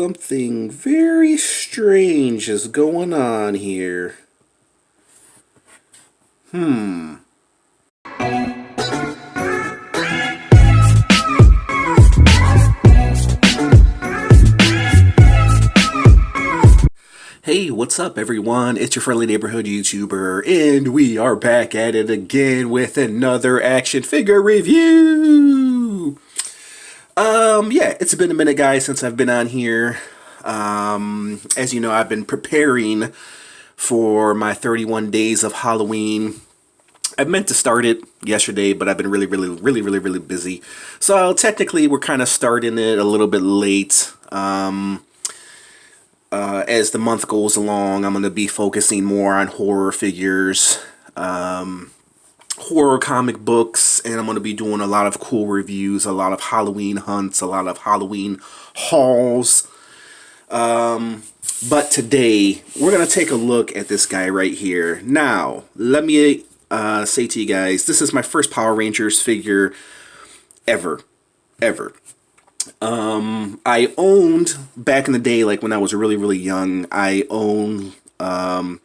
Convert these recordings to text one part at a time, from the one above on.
Something very strange is going on here. Hey, what's up everyone? It's your friendly neighborhood YouTuber, and we are back at it again with another action figure review! Yeah, it's been a minute, guys, since I've been on here. As you know, I've been preparing for my 31 days of Halloween. I meant to start it yesterday, but I've been really busy. So technically, we're kind of starting it a little bit late. As the month goes along, I'm going to be focusing more on horror figures, horror comic books, and I'm going to be doing a lot of cool reviews, a lot of Halloween hunts, a lot of Halloween hauls. But today, we're going to take a look at this guy right here. Now, let me say to you guys, this is my first Power Rangers figure ever. I owned, back in the day, like when I was really young, I owned a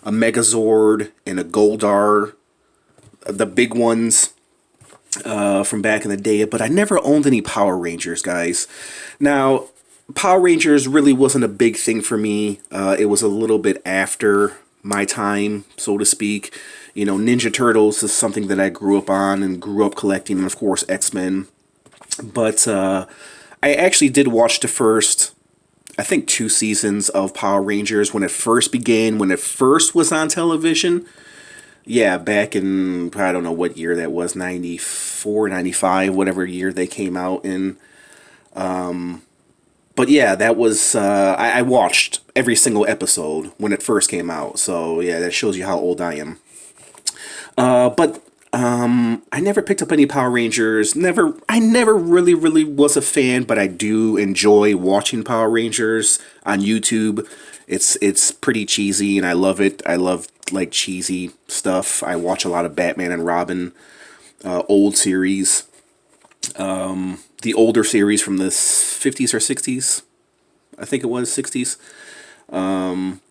Megazord and a Goldar, the big ones from back in the day, but I never owned any Power Rangers, guys. Now, Power Rangers really wasn't a big thing for me. It was a little bit after my time, so to speak. You know, Ninja Turtles is something that I grew up on and grew up collecting, and of course X-Men. But I actually did watch the first, I think, 2 seasons of Power Rangers when it first began, when it first was on television. Yeah, back in, I don't know what year that was, 94, 95, whatever year they came out in. But yeah, that was, I watched every single episode when it first came out. So yeah, that shows you how old I am. I never picked up any Power Rangers. I never really was a fan, but I do enjoy watching Power Rangers on YouTube. It's pretty cheesy, and I love it. I love, like, cheesy stuff. I watch a lot of Batman and Robin, old series. The older series from the 50s or 60s. I think it was 60s. And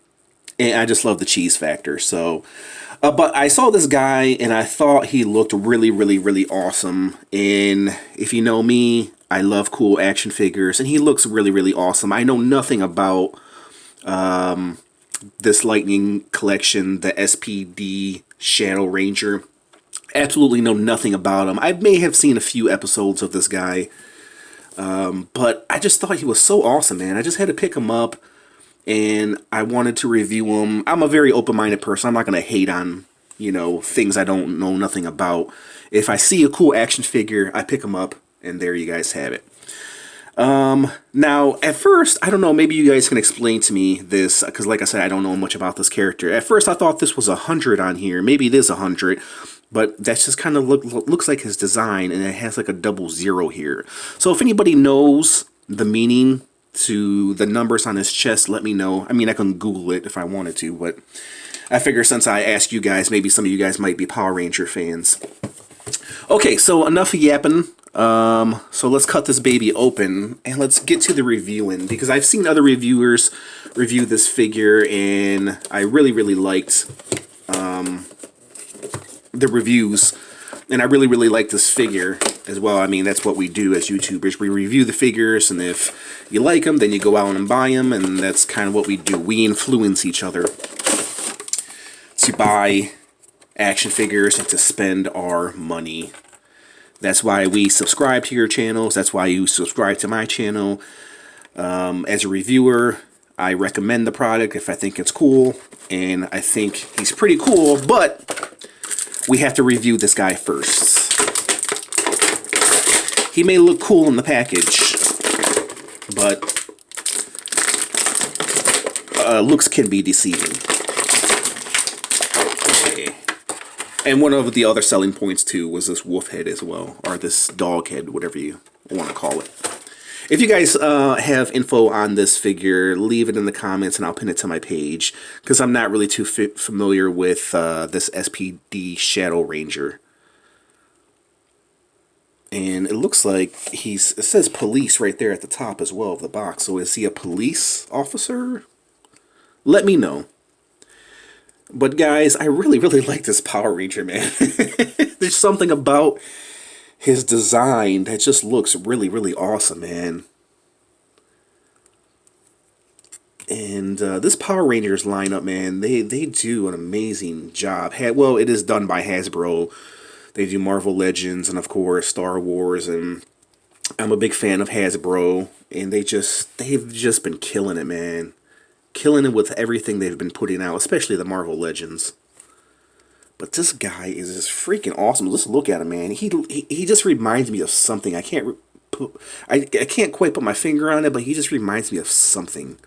I just love the cheese factor, so... but I saw this guy, and I thought he looked really awesome. And if you know me, I love cool action figures, and he looks really awesome. I know nothing about this Lightning collection, the S.P.D Shadow Ranger. Absolutely know nothing about him. I may have seen a few episodes of this guy, but I just thought he was so awesome, man. I just had to pick him up. And I wanted to review them. I'm a very open-minded person. I'm not going to hate on, you know, things I don't know nothing about. If I see a cool action figure, I pick them up, and there you guys have it. Now, at first, I don't know, maybe you guys can explain to me this, because like I said, I don't know much about this character. At first, I thought this was 100 on here. Maybe it is 100, but that's just kind of looks like his design, and it has like a 00 here. So if anybody knows the meaning to the numbers on his chest, let me know. I mean, I can Google it if I wanted to, but I figure since I asked you guys, maybe some of you guys might be Power Ranger fans. Okay, so enough yapping. So let's cut this baby open and let's get to the reviewing, because I've seen other reviewers review this figure, and I really liked the reviews, and I really like this figure as well. I mean, that's what we do as YouTubers. We review the figures, and if you like them, then you go out and buy them, and that's kind of what we do. We influence each other to buy action figures and to spend our money. That's why we subscribe to your channels. That's why you subscribe to my channel. As a reviewer, I recommend the product if I think it's cool, and I think he's pretty cool, but we have to review this guy first. He may look cool in the package, but looks can be deceiving. Okay. And one of the other selling points, too, was this wolf head as well, or this dog head, whatever you want to call it. If you guys have info on this figure, leave it in the comments, and I'll pin it to my page, because I'm not really too familiar with this S.P.D Shadow Ranger. And it looks like it says police right there at the top as well of the box. So is he a police officer? Let me know. But guys, I really, really like this Power Ranger, man. There's something about his design that just looks really, really awesome, man. And this Power Rangers lineup, man, they do an amazing job. Well, it is done by Hasbro. They do Marvel Legends and, of course, Star Wars. And I'm a big fan of Hasbro. And they've just been killing it, man. Killing it with everything they've been putting out, especially the Marvel Legends. But this guy is just freaking awesome. Let's look at him, man. He just reminds me of something. I can't quite put my finger on it, but he just reminds me of something.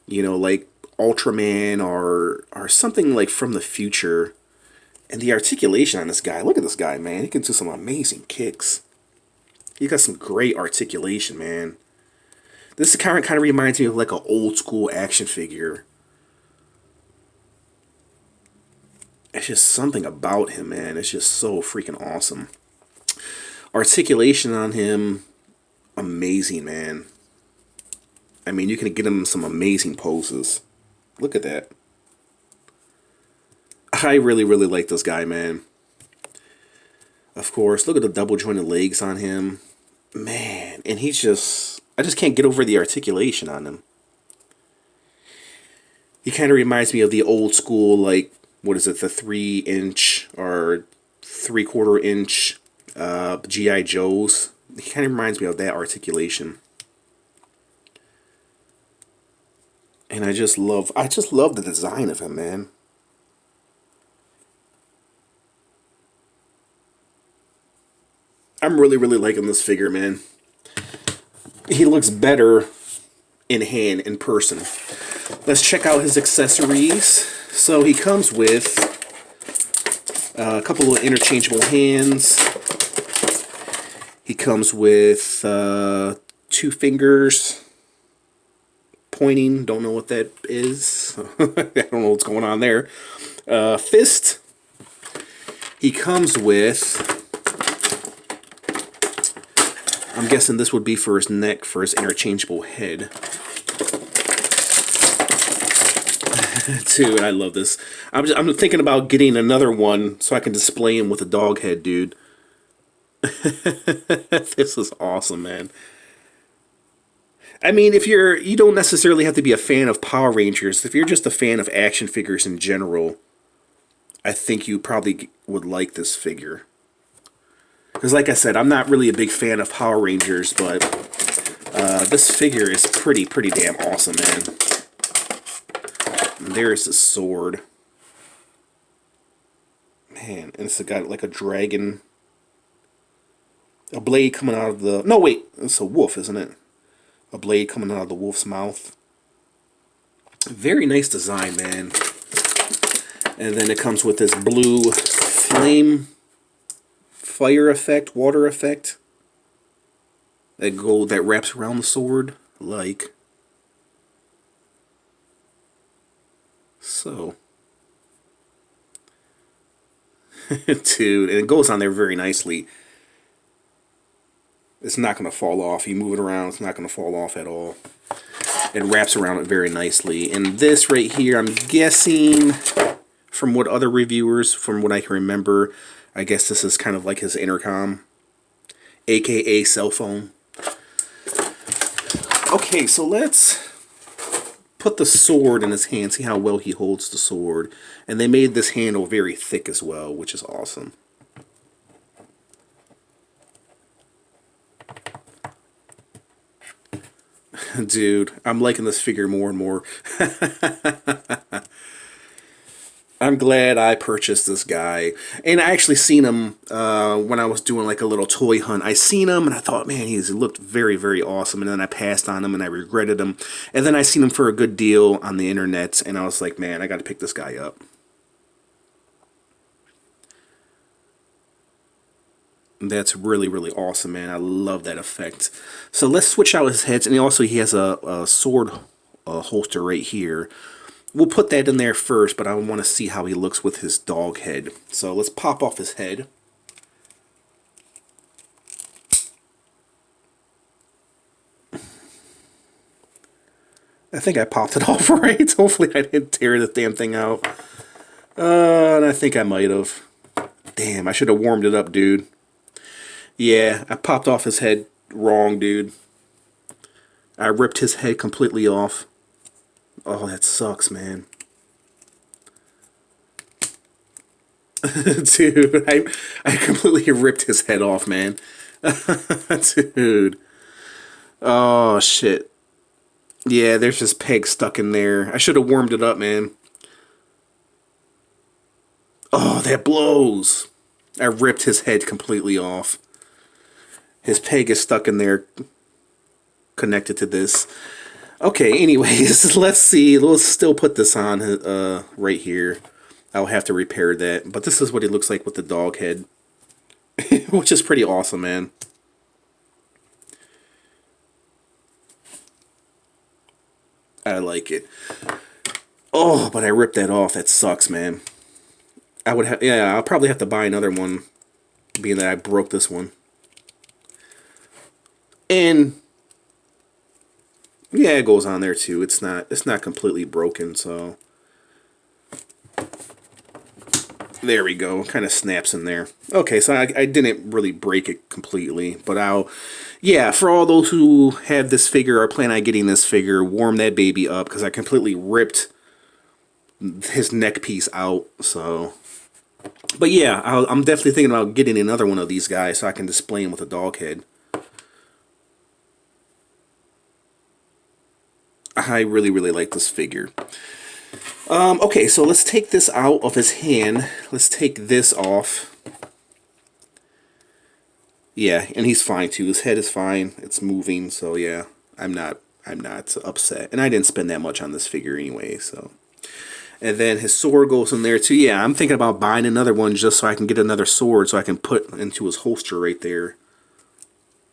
You know, like Ultraman or something like from the future. And the articulation on this guy, look at this guy, man. He can do some amazing kicks. He got some great articulation, man. This kind of reminds me of like an old school action figure. It's just something about him, man. It's just so freaking awesome. Articulation on him, amazing, man. I mean, you can get him some amazing poses. Look at that. I really, really like this guy, man. Of course, look at the double jointed legs on him. Man, and I just can't get over the articulation on him. He kind of reminds me of the old school, like, what is it, the 3-inch or 3/4-inch G.I. Joes. He kind of reminds me of that articulation. And I just love the design of him, man. I'm really, really liking this figure, man. He looks better in hand, in person. Let's check out his accessories. So he comes with a couple of interchangeable hands. He comes with 2 fingers pointing. Don't know what that is. I don't know what's going on there. Fist. He comes with, I'm guessing this would be for his neck, for his interchangeable head. Dude, I love this. I'm thinking about getting another one so I can display him with a dog head, dude. This is awesome, man. I mean, you don't necessarily have to be a fan of Power Rangers. If you're just a fan of action figures in general, I think you probably would like this figure. Because like I said, I'm not really a big fan of Power Rangers, but this figure is pretty damn awesome, man. And there's the sword. Man, and it's got like a dragon. A blade coming out of the... No, wait. It's a wolf, isn't it? A blade coming out of the wolf's mouth. Very nice design, man. And then it comes with this blue flame fire effect, water effect that wraps around the sword, like so. Dude, and it goes on there very nicely. It's not going to fall off. You move it around, it's not going to fall off at all. It wraps around it very nicely. And this right here, I'm guessing, from what other reviewers, from what I can remember, I guess this is kind of like his intercom, aka cell phone. Okay, so let's put the sword in his hand, see how well he holds the sword. And they made this handle very thick as well, which is awesome. Dude, I'm liking this figure more and more. I'm glad I purchased this guy. And I actually seen him when I was doing like a little toy hunt. I seen him and I thought, man, he looked very, very awesome. And then I passed on him and I regretted him. And then I seen him for a good deal on the internet. And I was like, man, I got to pick this guy up. That's really, really awesome, man. I love that effect. So let's switch out his heads. And he has a sword holster right here. We'll put that in there first, but I want to see how he looks with his dog head. So let's pop off his head. I think I popped it off right. Hopefully I didn't tear the damn thing out. And I think I might have. Damn, I should have warmed it up, dude. Yeah, I popped off his head wrong, dude. I ripped his head completely off. Oh, that sucks, man. Dude, I completely ripped his head off, man. Dude. Oh, shit. Yeah, there's this peg stuck in there. I should have warmed it up, man. Oh, that blows. I ripped his head completely off. His peg is stuck in there, connected to this. Okay, anyways, let's see. Let's still put this on right here. I'll have to repair that. But this is what he looks like with the dog head. Which is pretty awesome, man. I like it. Oh, but I ripped that off. That sucks, man. I would have, yeah, I'll probably have to buy another one, being that I broke this one. And yeah, it goes on there too. It's not completely broken, so there we go. Kind of snaps in there. Okay, so I didn't really break it completely, but yeah, for all those who have this figure or plan on getting this figure, warm that baby up, because I completely ripped his neck piece out, so. But yeah, I'm definitely thinking about getting another one of these guys so I can display him with a dog head. I really, really like this figure. Okay, so let's take this out of his hand. Let's take this off. Yeah, and he's fine too. His head is fine. It's moving, so yeah, I'm not upset. And I didn't spend that much on this figure anyway, so. And then his sword goes in there too. Yeah, I'm thinking about buying another one just so I can get another sword so I can put into his holster right there.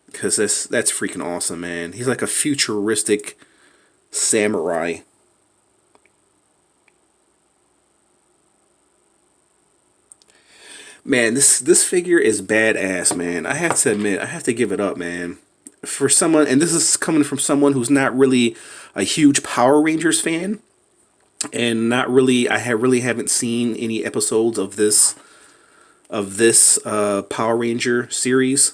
Because that's freaking awesome, man. He's like a futuristic samurai. Man, this figure is badass, man. I have to admit, I have to give it up, man. For someone, and this is coming from someone who's not really a huge Power Rangers fan, and not really, really haven't seen any episodes of this Power Ranger series.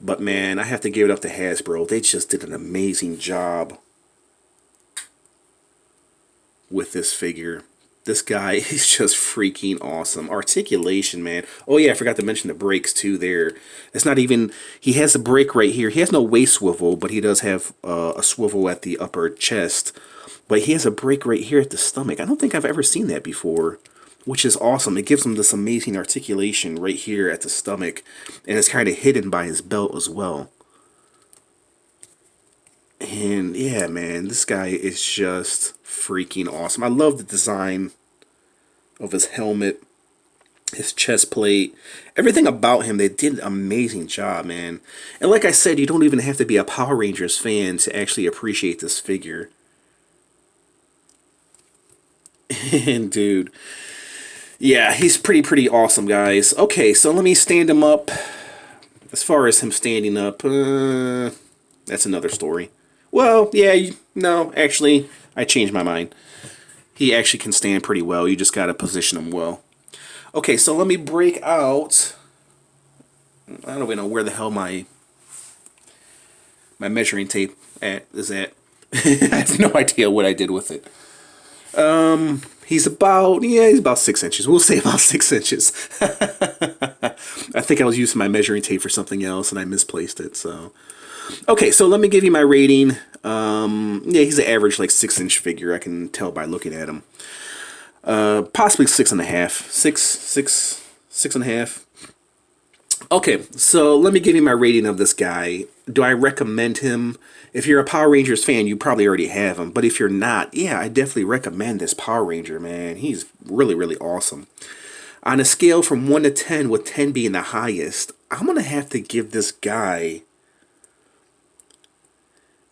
But man, I have to give it up to Hasbro. They just did an amazing job with this figure. This guy is just freaking awesome. Articulation, man. Oh yeah, I forgot to mention the brakes too there. It's not even, he has a brake right here. He has no waist swivel, but he does have a swivel at the upper chest. But he has a brake right here at the stomach. I don't think I've ever seen that before, which is awesome. It gives him this amazing articulation right here at the stomach, and it's kind of hidden by his belt as well. And yeah, man, this guy is just freaking awesome. I love the design of his helmet, his chest plate, everything about him. They did an amazing job, man. And like I said, you don't even have to be a Power Rangers fan to actually appreciate this figure. And dude, yeah, he's pretty awesome, guys. Okay, so let me stand him up. As far as him standing up, that's another story. Well, yeah, no, actually, I changed my mind. He actually can stand pretty well. You just gotta position him well. Okay, so let me break out. I don't even know where the hell my measuring tape is at. I have no idea what I did with it. He's about 6 inches. We'll say about 6 inches. I think I was using my measuring tape for something else and I misplaced it, so. Okay, so let me give you my rating. Yeah, he's an average, like, 6-inch figure. I can tell by looking at him. Possibly 6.5. 6.5. Okay, so let me give you my rating of this guy. Do I recommend him? If you're a Power Rangers fan, you probably already have him. But if you're not, yeah, I definitely recommend this Power Ranger, man. He's really, really awesome. On a scale from 1 to 10, with 10 being the highest, I'm going to have to give this guy...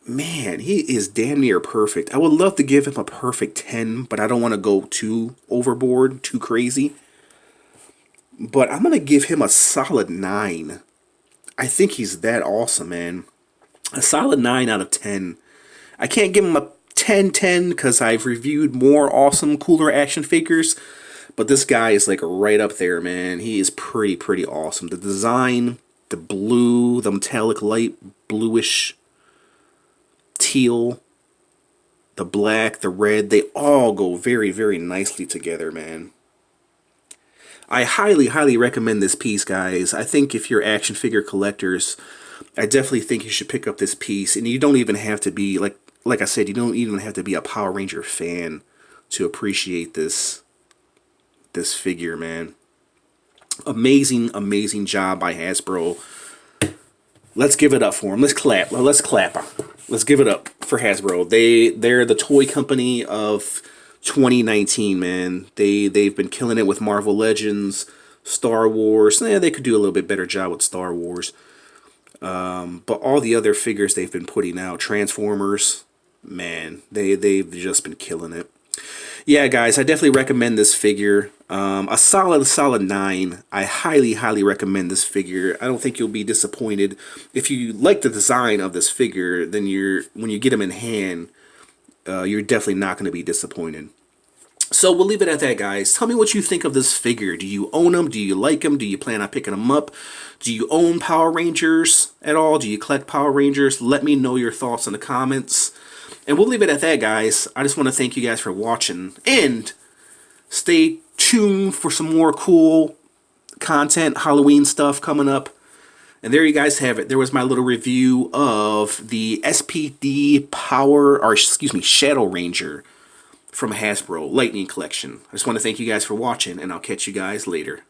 Man, he is damn near perfect. I would love to give him a perfect 10, but I don't want to go too overboard, too crazy. But I'm going to give him a solid 9. I think he's that awesome, man. A solid 9 out of 10. I can't give him a 10/10 because I've reviewed more awesome, cooler action figures. But this guy is like right up there, man. He is pretty awesome. The design, the blue, the metallic light bluish teal, the black, the red, they all go very nicely together, man. I highly recommend this piece, guys. I think if you're action figure collectors, I definitely think you should pick up this piece. And you don't even have to be, like I said, you don't even have to be a Power Ranger fan to appreciate this figure, man. Amazing job by Hasbro. Let's give it up for him. Let's clap. Let's give it up for Hasbro. They're the toy company of 2019, man. They've been killing it with Marvel Legends, Star Wars. They could do a little bit better job with Star Wars. But all the other figures they've been putting out, Transformers, man, they've just been killing it. Yeah, guys, I definitely recommend this figure. A solid 9. I highly recommend this figure. I don't think you'll be disappointed. If you like the design of this figure, then when you get him in hand, you're definitely not going to be disappointed. So we'll leave it at that, guys. Tell me what you think of this figure. Do you own them? Do you like them? Do you plan on picking them up? Do you own Power Rangers at all? Do you collect Power Rangers? Let me know your thoughts in the comments. And we'll leave it at that, guys. I just want to thank you guys for watching. And stay tuned for some more cool content, Halloween stuff coming up. And there you guys have it. There was my little review of the S.P.D Shadow Ranger from Hasbro Lightning Collection. I just want to thank you guys for watching, and I'll catch you guys later.